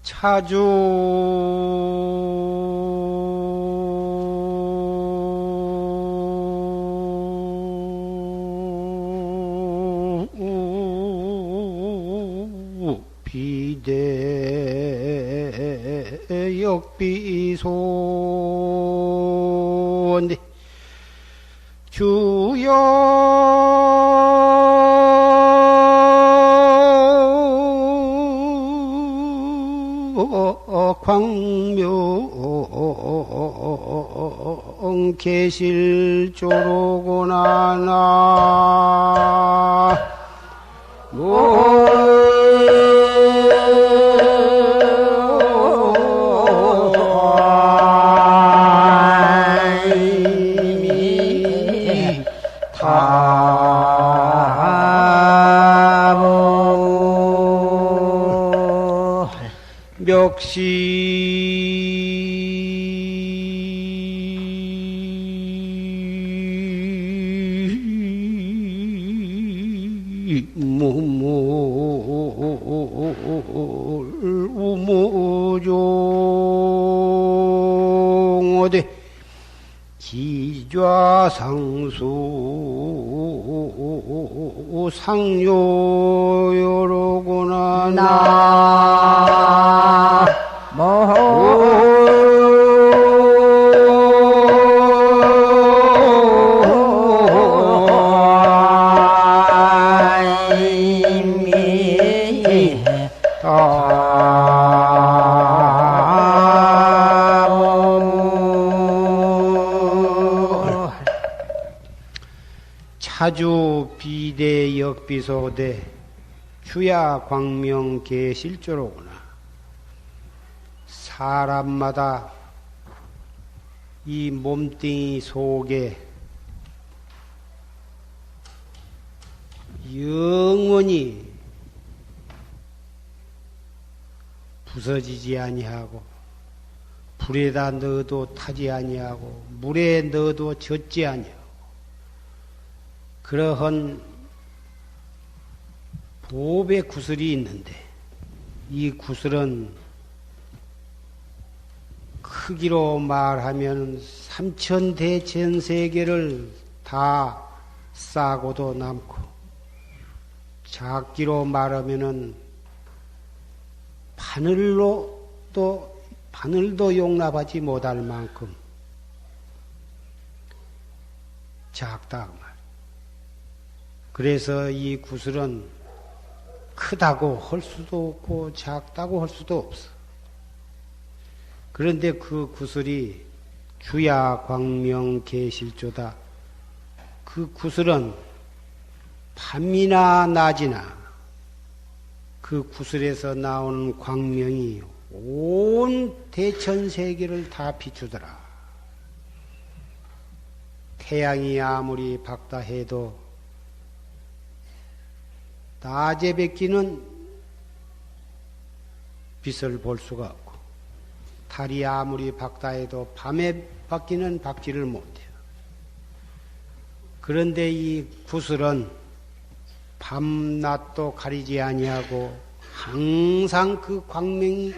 차주 비대 역비소 주여 광명 계실조로구나 나 역시 우무종 어디 기좌상수 상요요로구나 나 차주 비대 역비소대 주야 광명 계실조로구나. 사람마다 이 몸뚱이 속에 영원히 부서지지 아니하고 불에다 넣어도 타지 아니하고 물에 넣어도 젖지 아니하고 그러한 보배 구슬이 있는데 이 구슬은 크기로 말하면 삼천대천세계를 다 싸고도 남고 작기로 말하면은 바늘도 용납하지 못할 만큼 작다 그 말. 그래서 이 구슬은 크다고 할 수도 없고 작다고 할 수도 없어. 그런데 그 구슬이 주야 광명 계실조다. 그 구슬은 밤이나 낮이나 그 구슬에서 나오는 광명이 온 대천세계를 다 비추더라. 태양이 아무리 밝다 해도 낮에 뵙기는 빛을 볼 수가 없고 달이 아무리 밝다 해도 밤에 밝기는 밝지를 못해요. 그런데 이 구슬은 밤낮도 가리지 아니하고 항상 그 광명이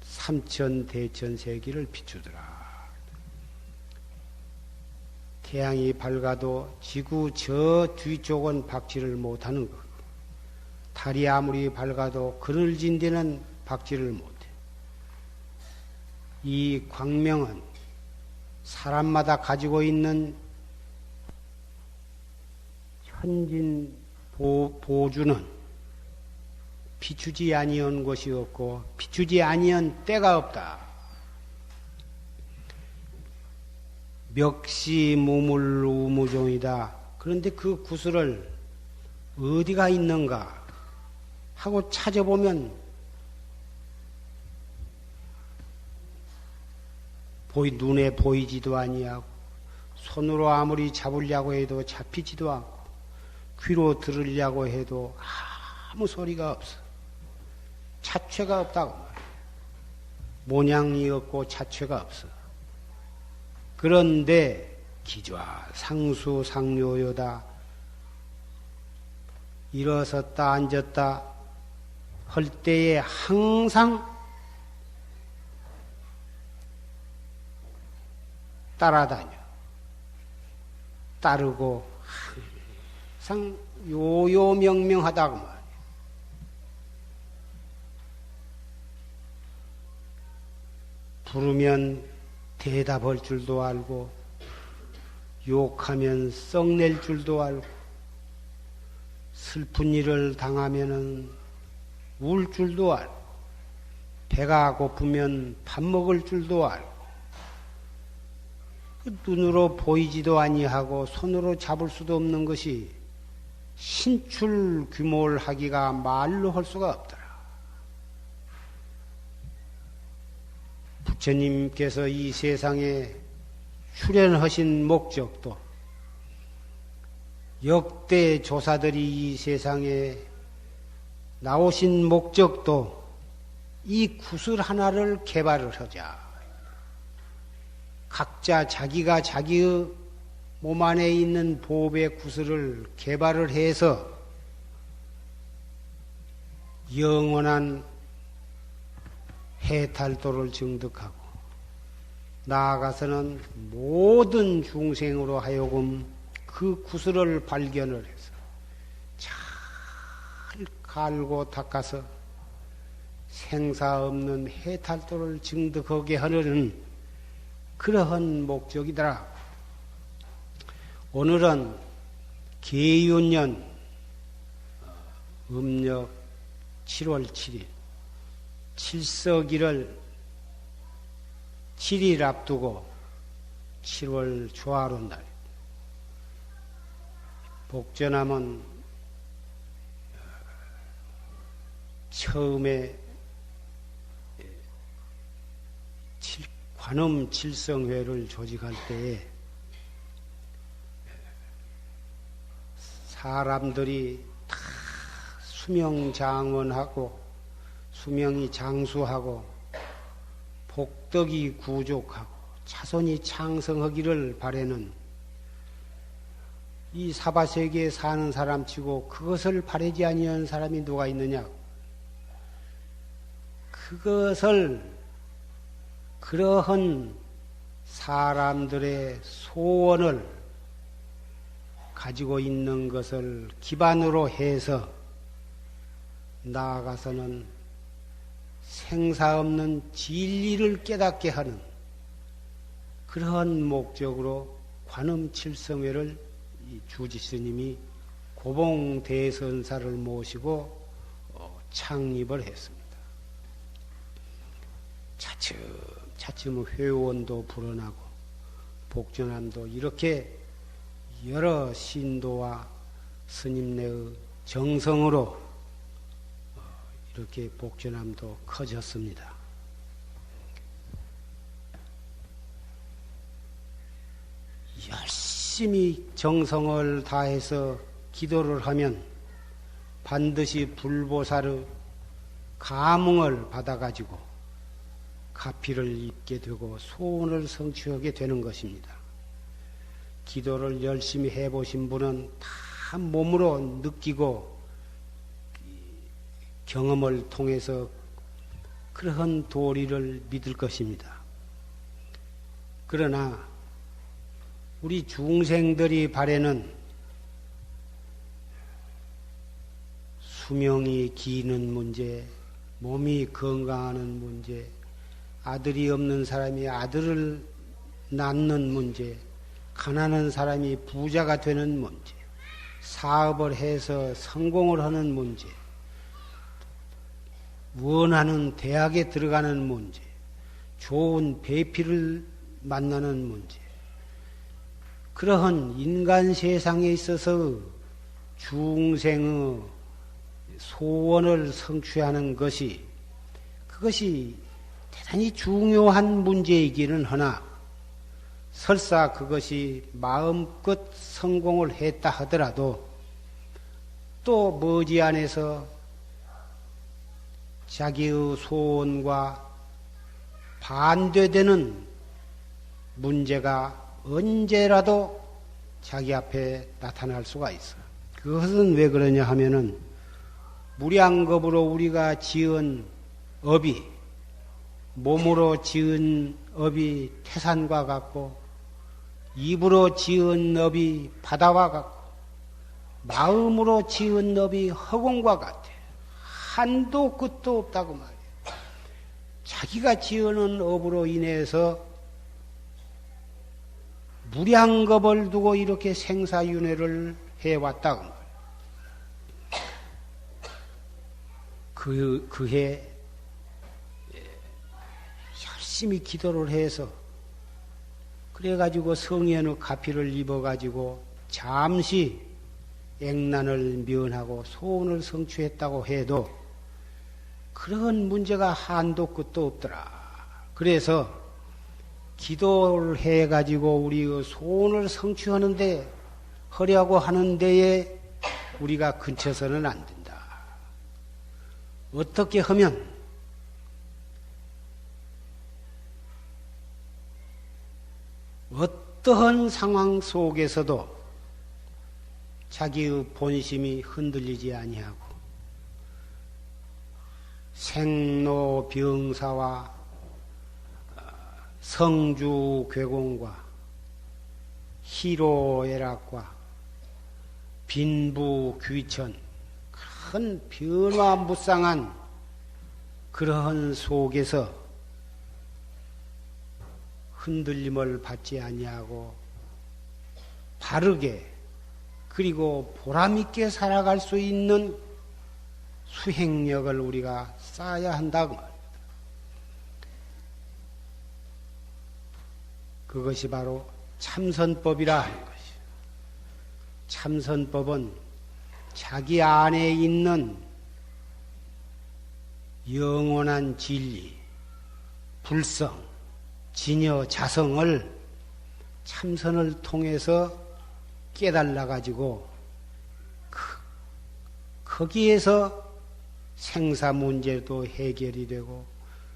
삼천대천세계를 비추더라. 태양이 밝아도 지구 저 뒤쪽은 밝지를 못하는 것. 달이 아무리 밝아도 그늘진 데는 밝지를 못해. 이 광명은 사람마다 가지고 있는 현진 보주는 비추지 아니한 것이 없고 비추지 아니한 때가 없다. 멱시무물 우무종이다. 그런데 그 구슬을 어디가 있는가 하고 찾아보면 눈에 보이지도 아니하고 손으로 아무리 잡으려고 해도 잡히지도 않고 귀로 들으려고 해도 아무 소리가 없어. 자체가 없다고 말이야. 모양이 없고 자체가 없어. 그런데 기좌 상수 상요요다. 일어섰다 앉았다 할 때에 항상 따라다녀. 따르고 항상 요요명명하다고 말이야. 부르면 대답할 줄도 알고 욕하면 썩낼 줄도 알고 슬픈 일을 당하면은 울 줄도 알고 배가 고프면 밥 먹을 줄도 알고 눈으로 보이지도 아니하고 손으로 잡을 수도 없는 것이 신출귀몰하기가 말로 할 수가 없더라. 부처님께서 이 세상에 출현하신 목적도 역대 조사들이 이 세상에 나오신 목적도 이 구슬 하나를 개발을 하자. 각자 자기가 자기의 몸 안에 있는 보배 구슬을 개발을 해서 영원한 해탈도를 증득하고 나아가서는 모든 중생으로 하여금 그 구슬을 발견을 해서 잘 갈고 닦아서 생사 없는 해탈도를 증득하게 하려는 그러한 목적이더라. 오늘은 계윤년 음력 7월 7일 칠석일을 7일 앞두고 7월 초하루 날 복전함은 처음에 관음 칠성회를 조직할 때에 사람들이 다 수명장원하고 수명이 장수하고 복덕이 구족하고 자손이 창성하기를 바라는 이 사바세계에 사는 사람치고 그것을 바라지 아니하는 사람이 누가 있느냐? 그것을 그러한 사람들의 소원을 가지고 있는 것을 기반으로 해서 나아가서는 생사 없는 진리를 깨닫게 하는 그러한 목적으로 관음칠성회를 주지스님이 고봉대선사를 모시고 창립을 했습니다. 차츰 회원도 불어나고 복전함도 이렇게 여러 신도와 스님네의 정성으로 이렇게 복전함도 커졌습니다. 열심히 정성을 다해서 기도를 하면 반드시 불보살의 감응을 받아가지고 가피를 입게 되고 소원을 성취하게 되는 것입니다. 기도를 열심히 해보신 분은 다 몸으로 느끼고 경험을 통해서 그러한 도리를 믿을 것입니다. 그러나 우리 중생들이 바라는 수명이 기는 문제, 몸이 건강하는 문제, 아들이 없는 사람이 아들을 낳는 문제, 가난한 사람이 부자가 되는 문제, 사업을 해서 성공을 하는 문제, 원하는 대학에 들어가는 문제, 좋은 배필을 만나는 문제, 그러한 인간 세상에 있어서 중생의 소원을 성취하는 것이 그것이 대단히 중요한 문제이기는 하나 설사 그것이 마음껏 성공을 했다 하더라도 또 머지않아서 자기의 소원과 반대되는 문제가 언제라도 자기 앞에 나타날 수가 있어요. 그것은 왜 그러냐 하면은 무량겁으로 우리가 지은 업이, 몸으로 지은 업이 태산과 같고, 입으로 지은 업이 바다와 같고, 마음으로 지은 업이 허공과 같아. 한도 끝도 없다고 말이야. 자기가 지어놓은 업으로 인해서 무량겁을 두고 이렇게 생사윤회를 해왔다고 말이야. 그해 열심히 기도를 해서 그래가지고 성현의 가피를 입어가지고 잠시 액난을 면하고 소원을 성취했다고 해도 그런 문제가 한도 끝도 없더라. 그래서 기도를 해가지고 우리의 소원을 성취하는데 하려고 하는 데에 우리가 근처서는 안 된다. 어떻게 하면 어떠한 상황 속에서도 자기의 본심이 흔들리지 아니하고 생로병사와 성주괴공과 희로애락과 빈부귀천 큰 변화무쌍한 그러한 속에서 흔들림을 받지 아니하고 바르게 그리고 보람있게 살아갈 수 있는 수행력을 우리가 쌓아야 한다고 말입니다. 그것이 바로 참선법이라 하는 것이요. 참선법은 자기 안에 있는 영원한 진리, 불성, 진여, 자성을 참선을 통해서 깨달아가지고 거기에서 생사 문제도 해결이 되고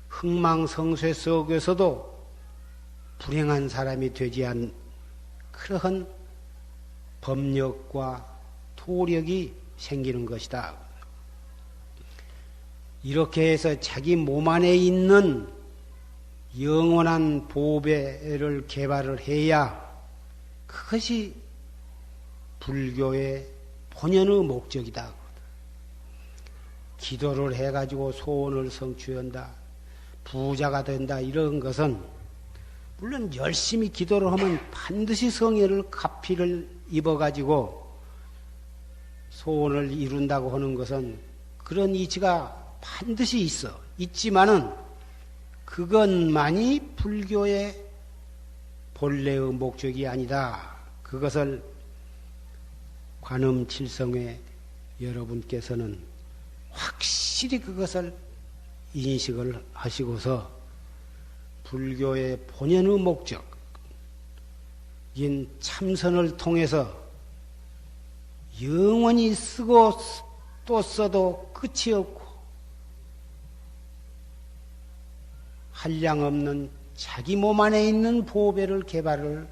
흥망성쇠 속에서도 불행한 사람이 되지 않은 그러한 법력과 토력이 생기는 것이다. 이렇게 해서 자기 몸 안에 있는 영원한 보배를 개발을 해야 그것이 불교의 본연의 목적이다. 기도를 해가지고 소원을 성취한다, 부자가 된다, 이런 것은 물론 열심히 기도를 하면 반드시 성현을 가피를 입어가지고 소원을 이룬다고 하는 것은 그런 이치가 반드시 있지만은 그것만이 불교의 본래의 목적이 아니다. 그것을 관음칠성회 여러분께서는 확실히 그것을 인식을 하시고서 불교의 본연의 목적인 참선을 통해서 영원히 쓰고 또 써도 끝이 없고 한량없는 자기 몸 안에 있는 보배를 개발을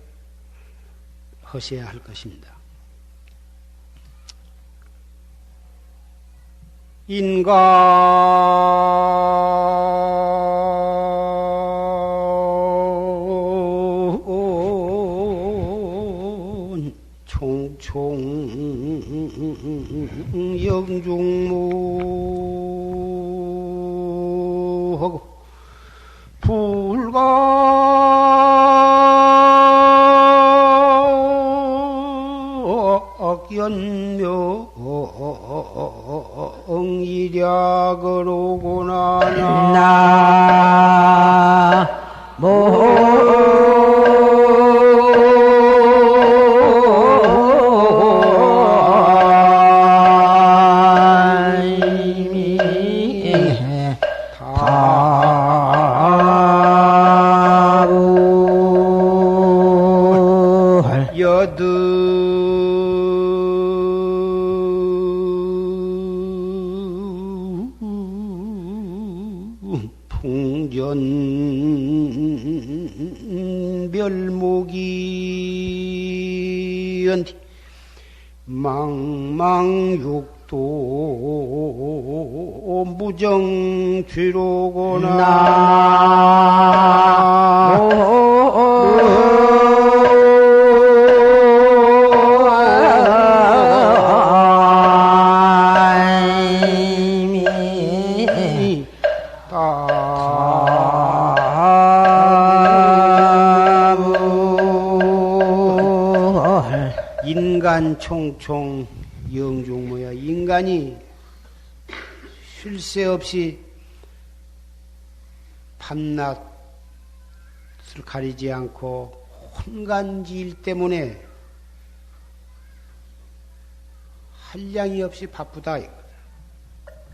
하셔야 할 것입니다. 인간 총총 영중무하고 불각연명이략으로구나 나모 멸무기연티 망망육도 육도 무정 뒤로구나. 인간 총총 영중무야. 인간이 쉴 새 없이 밤낮을 가리지 않고 혼간지일 때문에 한량이 없이 바쁘다.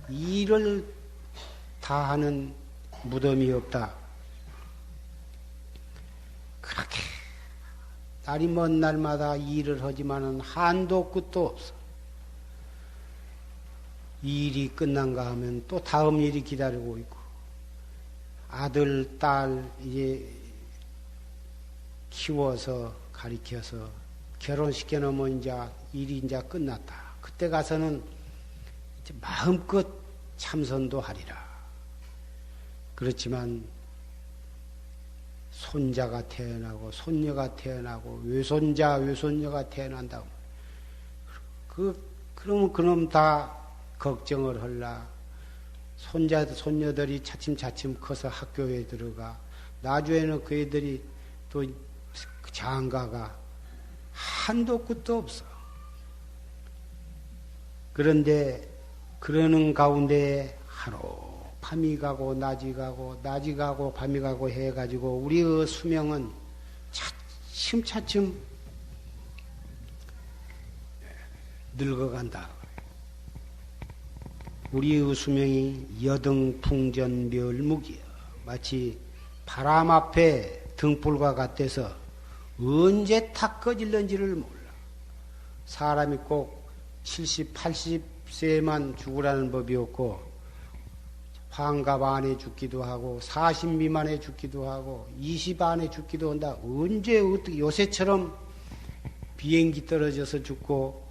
일을 다 하는 무덤이 없다. 그렇게 날이 먼 날마다 일을 하지만은 한도 끝도 없어. 일이 끝난가 하면 또 다음 일이 기다리고 있고, 아들, 딸 이제 키워서 가리켜서 결혼시켜 놓으면 이제 일이 이제 끝났다. 그때 가서는 이제 마음껏 참선도 하리라. 그렇지만 손자가 태어나고 손녀가 태어나고 외손자 외손녀가 태어난다고 그러면 그놈 다 걱정을 할라. 손자 손녀들이 차츰차츰 커서 학교에 들어가. 나중에는 그 애들이 또 장가가. 한도 끝도 없어. 그런데 그러는 가운데 하루 밤이 가고 낮이 가고 낮이 가고 밤이 가고 해가지고 우리의 수명은 차츰차츰 늙어간다. 우리의 수명이 여등풍전멸묵이야. 마치 바람 앞에 등불과 같아서 언제 탁 꺼질는지를 몰라. 사람이 꼭 70, 80세만 죽으라는 법이 없고 환갑 안에 죽기도 하고 40 미만에 죽기도 하고 20 안에 죽기도 한다. 언제 어떻게 요새처럼 비행기 떨어져서 죽고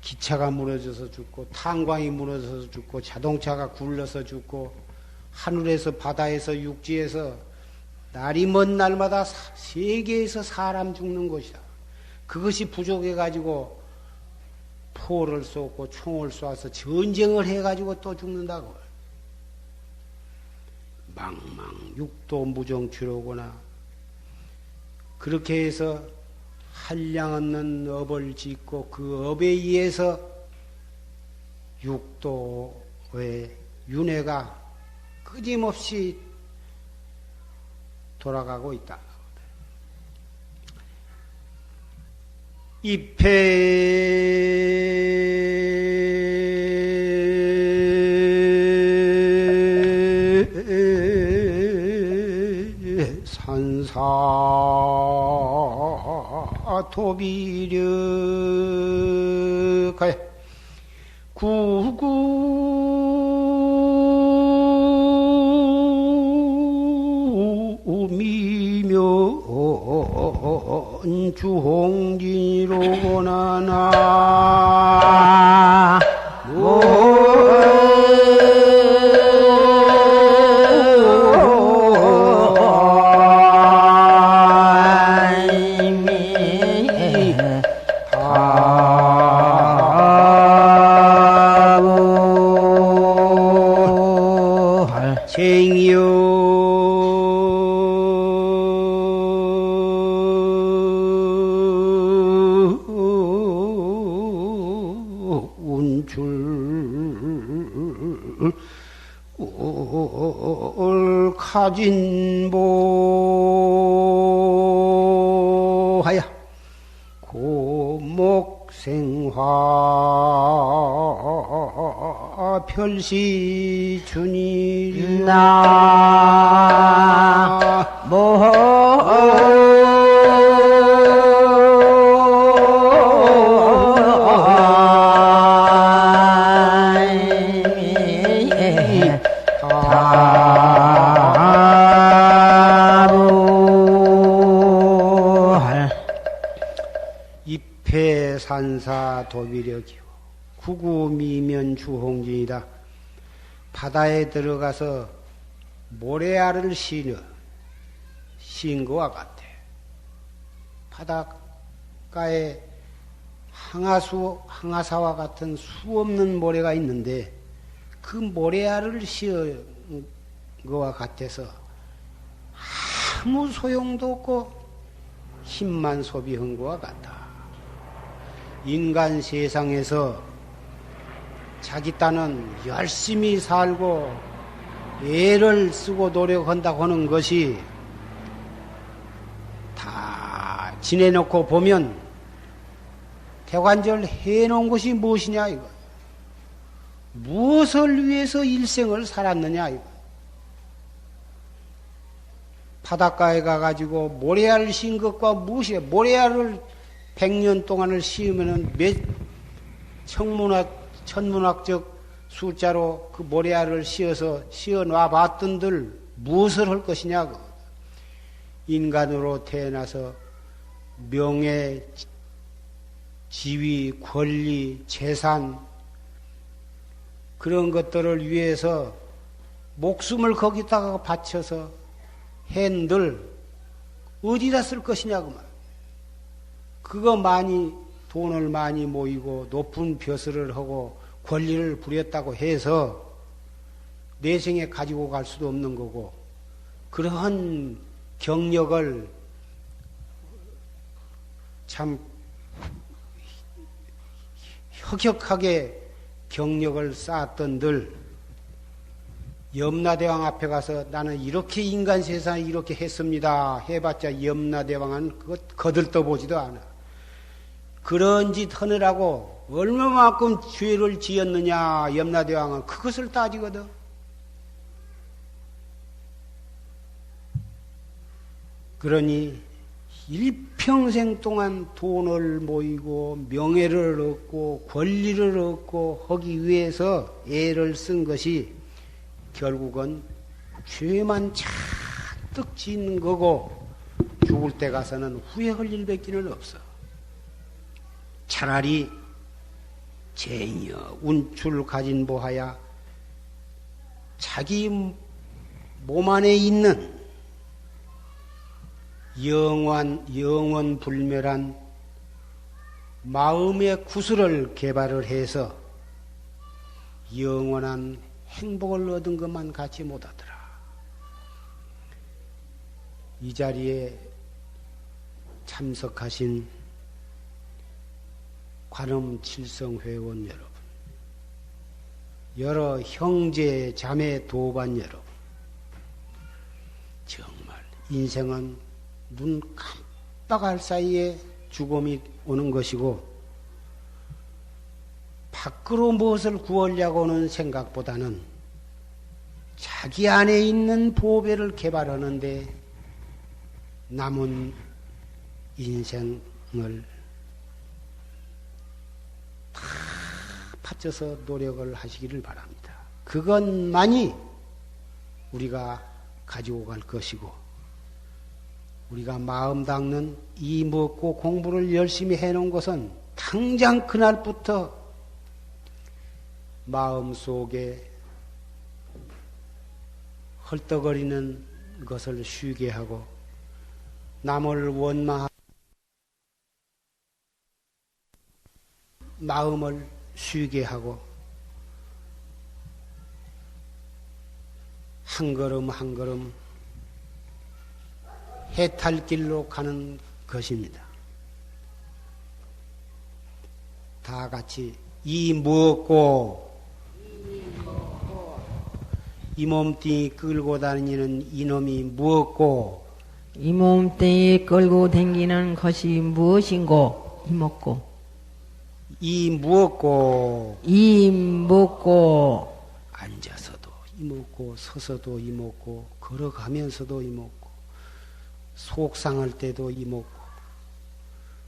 기차가 무너져서 죽고 탄광이 무너져서 죽고 자동차가 굴러서 죽고 하늘에서 바다에서 육지에서 날이 먼 날마다 세계에서 사람 죽는 것이다. 그것이 부족해가지고 포를 쏘고 총을 쏘아서 전쟁을 해가지고 또 죽는다고. 망망 육도 무정취로구나. 그렇게 해서 한량 없는 업을 짓고 그 업에 의해서 육도의 윤회가 끊임없이 돌아가고 있다. 입회 산사 도비력하여 구구미면 주홍진이로구나. 나 가진보하여 고목생화 별시준이나 산사 도비력이요 부구미면 주홍진이다. 바다에 들어가서 모래알을 씌인 것과 같아. 바닷가에 항아사와 같은 수 없는 모래가 있는데 그 모래알을 씌은 것과 같아서 아무 소용도 없고 힘만 소비한 것과 같다. 인간 세상에서 자기 딴은 열심히 살고 애를 쓰고 노력한다고 하는 것이 다 지내놓고 보면 대관절 해놓은 것이 무엇이냐 이거. 무엇을 위해서 일생을 살았느냐 이거. 바닷가에 가가지고 모래알을 씌운 것과 무엇이야. 모래알을 100년 동안을 씌우면은 몇 천문학적 숫자로 그 모래알을 씌어놔 봤던들 무엇을 할 것이냐. 인간으로 태어나서 명예, 지위, 권리, 재산 그런 것들을 위해서 목숨을 거기다가 바쳐서 한들 어디다 쓸 것이냐고 말. 그거 많이 돈을 많이 모이고 높은 벼슬을 하고 권리를 부렸다고 해서 내 생에 가지고 갈 수도 없는 거고 그러한 경력을 참 혁혁하게 경력을 쌓았던들 염라대왕 앞에 가서 나는 이렇게 인간 세상에 이렇게 했습니다 해봤자 염라대왕은 그것 거들떠보지도 않아. 그런 짓 하느라고 얼마만큼 죄를 지었느냐 염라대왕은 그것을 따지거든. 그러니 일평생 동안 돈을 모이고 명예를 얻고 권리를 얻고 하기 위해서 애를 쓴 것이 결국은 죄만 잔뜩 짓는 거고 죽을 때 가서는 후회할 일밖에는 없어. 차라리 제녀 운출 가진 보하야 자기 몸 안에 있는 영원 불멸한 마음의 구슬을 개발을 해서 영원한 행복을 얻은 것만 갖지 못하더라. 이 자리에 참석하신 관음 칠성 회원 여러분, 여러 형제 자매 도반 여러분, 정말 인생은 눈 깜빡할 사이에 죽음이 오는 것이고 밖으로 무엇을 구하려고 하는 생각보다는 자기 안에 있는 보배를 개발하는데 남은 인생을 다 바쳐서 노력을 하시기를 바랍니다. 그것만이 우리가 가지고 갈 것이고 우리가 마음 닦는 이 먹고 공부를 열심히 해놓은 것은 당장 그날부터 마음 속에 헐떡거리는 것을 쉬게 하고 남을 원망하고 마음을 쉬게 하고 한 걸음 한 걸음 해탈길로 가는 것입니다. 다 같이 이 무엇고 이 몸뚱이 끌고 다니는 이놈이 무엇고 이 몸뚱이 끌고 다니는 것이 무엇인고 이먹고 이 무엇고 이 먹고 앉아서도 이먹고 서서도 이먹고 걸어가면서도 이먹고 속상할 때도 이먹고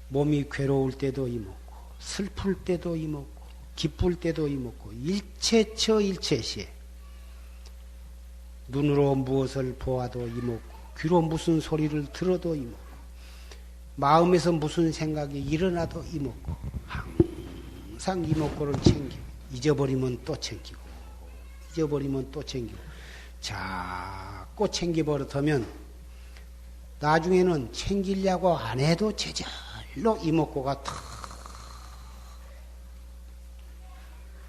몸이 괴로울 때도 이먹고 슬플 때도 이먹고 기쁠 때도 이먹고 일체처 일체시에 눈으로 무엇을 보아도 이먹고 귀로 무슨 소리를 들어도 이먹고 마음에서 무슨 생각이 일어나도 이먹고 항상 이목구를 챙기고, 잊어버리면 또 챙기고, 잊어버리면 또 챙기고, 자꾸 챙겨버릇하면 나중에는 챙기려고 안 해도 제절로 이목구가 탁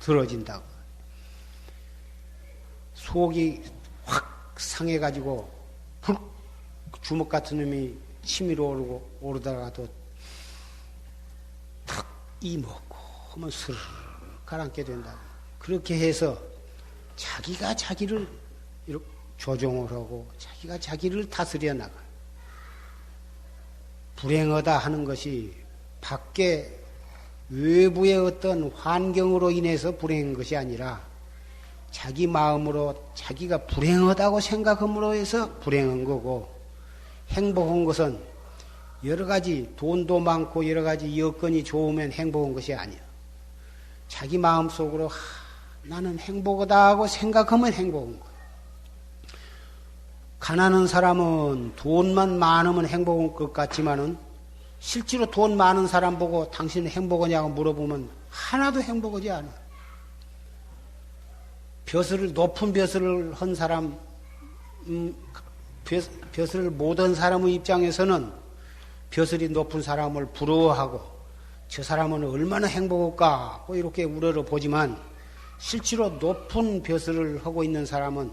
들어진다고. 속이 확 상해가지고 불 주먹 같은 놈이 치밀어 오르다가도 탁 이먹고 하면 스르르 가라앉게 된다. 그렇게 해서 자기가 자기를 이렇게 조종을 하고 자기가 자기를 다스려 나가. 불행하다 하는 것이 밖에 외부의 어떤 환경으로 인해서 불행한 것이 아니라 자기 마음으로 자기가 불행하다고 생각함으로 해서 불행한 거고, 행복한 것은 여러 가지 돈도 많고 여러 가지 여건이 좋으면 행복한 것이 아니야. 자기 마음속으로 나는 행복하다 하고 생각하면 행복한 거야. 가난한 사람은 돈만 많으면 행복한 것 같지만은 실제로 돈 많은 사람 보고 당신은 행복하냐고 물어보면 하나도 행복하지 않아. 높은 벼슬을 한 사람, 벼슬을 못한 사람의 입장에서는 벼슬이 높은 사람을 부러워하고 저 사람은 얼마나 행복할까 이렇게 우러러 보지만 실제로 높은 벼슬을 하고 있는 사람은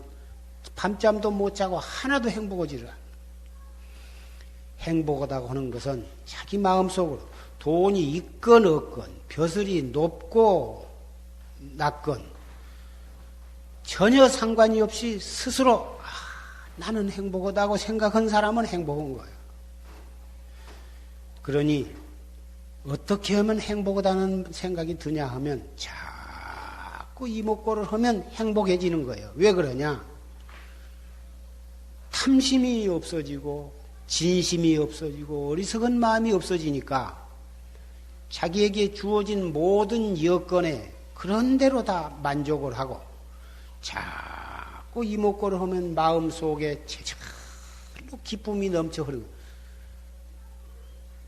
밤잠도 못 자고 하나도 행복하지 않아. 행복하다고 하는 것은 자기 마음속으로 돈이 있건 없건 벼슬이 높고 낮건 전혀 상관이 없이 스스로 나는 행복하다고 생각한 사람은 행복한 거예요. 그러니 어떻게 하면 행복하다는 생각이 드냐 하면 자꾸 이목구를 하면 행복해지는 거예요. 왜 그러냐? 탐심이 없어지고 진심이 없어지고 어리석은 마음이 없어지니까 자기에게 주어진 모든 여건에 그런 대로 다 만족을 하고 자꾸 이목구를 하면 마음속에 제절로 기쁨이 넘쳐 흐르고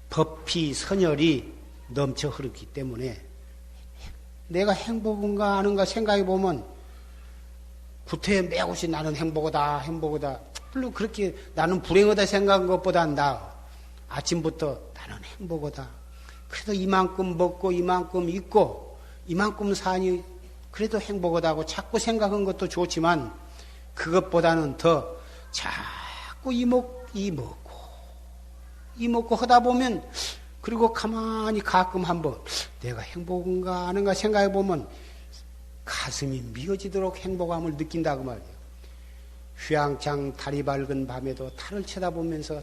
법피 선열이 넘쳐 흐르기 때문에 내가 행복한가 아는가 생각해 보면 구태에 매고시 나는 행복하다 물론 그렇게 나는 불행하다 생각한 것보단 아침부터 나는 행복하다. 그래도 이만큼 먹고 이만큼 입고 이만큼 사니 그래도 행복하다고 자꾸 생각한 것도 좋지만 그것보다는 더 자꾸 이먹고 하다 보면 그리고 가만히 가끔 한번 내가 행복한가 아는가 생각해 보면 가슴이 미어지도록 행복함을 느낀다고 말이에요. 휘황창 달이 밝은 밤에도 달을 쳐다보면서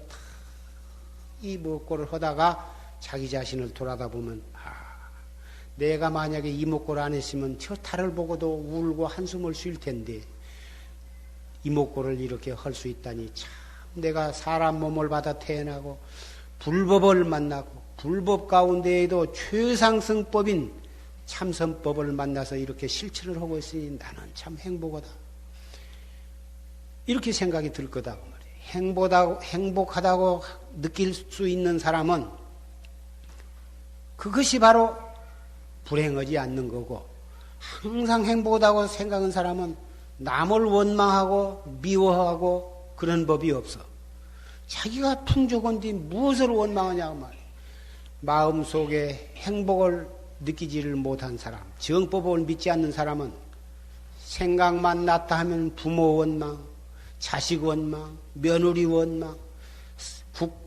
이목구를 하다가 자기 자신을 돌아다보면 내가 만약에 이목구를 안 했으면 저 달을 보고도 울고 한숨을 쉴 텐데 이목구를 이렇게 할 수 있다니 참 내가 사람 몸을 받아 태어나고 불법을 만나고 불법 가운데에도 최상승법인 참선법을 만나서 이렇게 실천을 하고 있으니 나는 참 행복하다. 이렇게 생각이 들 거다고 말이에요. 행복하다고 느낄 수 있는 사람은 그것이 바로 불행하지 않는 거고 항상 행복하다고 생각하는 사람은 남을 원망하고 미워하고 그런 법이 없어. 자기가 풍족한데 무엇을 원망하냐고 말이에요. 마음속에 행복을 느끼지를 못한 사람, 정법을 믿지 않는 사람은 생각만 났다 하면 부모 원망, 자식 원망, 며느리 원망,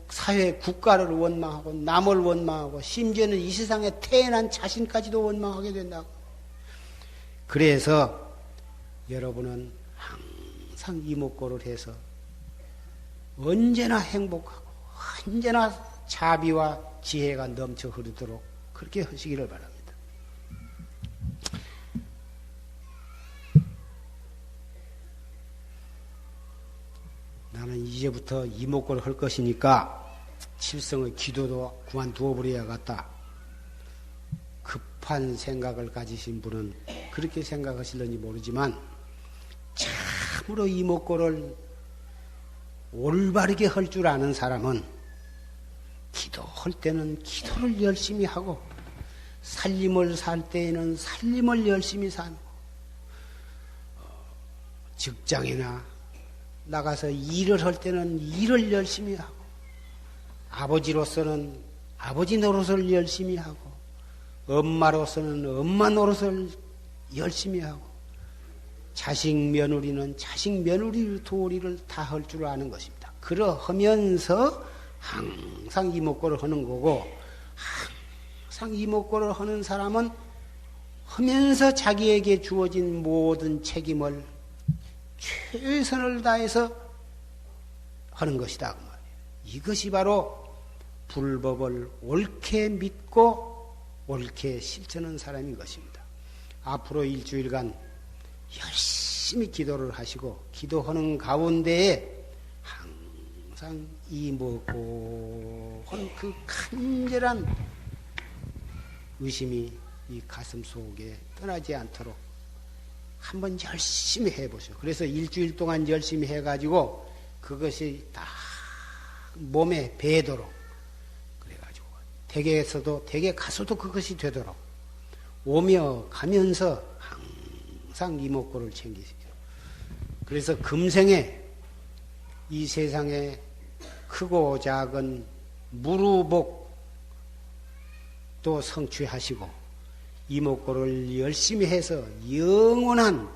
사회 국가를 원망하고 남을 원망하고 심지어는 이 세상에 태어난 자신까지도 원망하게 된다고. 그래서 여러분은 항상 이목구를 해서 언제나 행복하고 언제나 자비와 지혜가 넘쳐 흐르도록 그렇게 하시기를 바랍니다. 나는 이제부터 이목구를 할 것이니까 칠성의 기도도 그만두어 버려야겠다. 급한 생각을 가지신 분은 그렇게 생각하실는지 모르지만 참으로 이목구를 올바르게 할 줄 아는 사람은 기도할 때는 기도를 열심히 하고 살림을 살 때에는 살림을 열심히 사는 거. 직장이나 나가서 일을 할 때는 일을 열심히 하고, 아버지로서는 아버지 노릇을 열심히 하고, 엄마로서는 엄마 노릇을 열심히 하고, 자식 며느리는 자식 며느리 도리를 다 할 줄 아는 것입니다. 그러하면서 항상 이목구를 하는 거고, 항상 이목구를 하는 사람은 하면서 자기에게 주어진 모든 책임을 최선을 다해서 하는 것이다. 그 말이에요. 이것이 바로 불법을 옳게 믿고 옳게 실천하는 사람인 것입니다. 앞으로 일주일간 열심히 기도를 하시고, 기도하는 가운데에 항상 이먹고 하는 그 간절한 의심이 이 가슴 속에 떠나지 않도록 한번 열심히 해보시오. 그래서 일주일 동안 열심히 해가지고 그것이 다 몸에 배도록, 그래가지고 댁에서도, 댁에 가서도 그것이 되도록 오며 가면서 항상 이목구를 챙기시죠. 그래서 금생에 이 세상에 크고 작은 무루복도 성취하시고, 이목구를 열심히 해서 영원한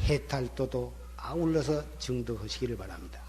해탈도도 아울러서 증득하시기를 바랍니다.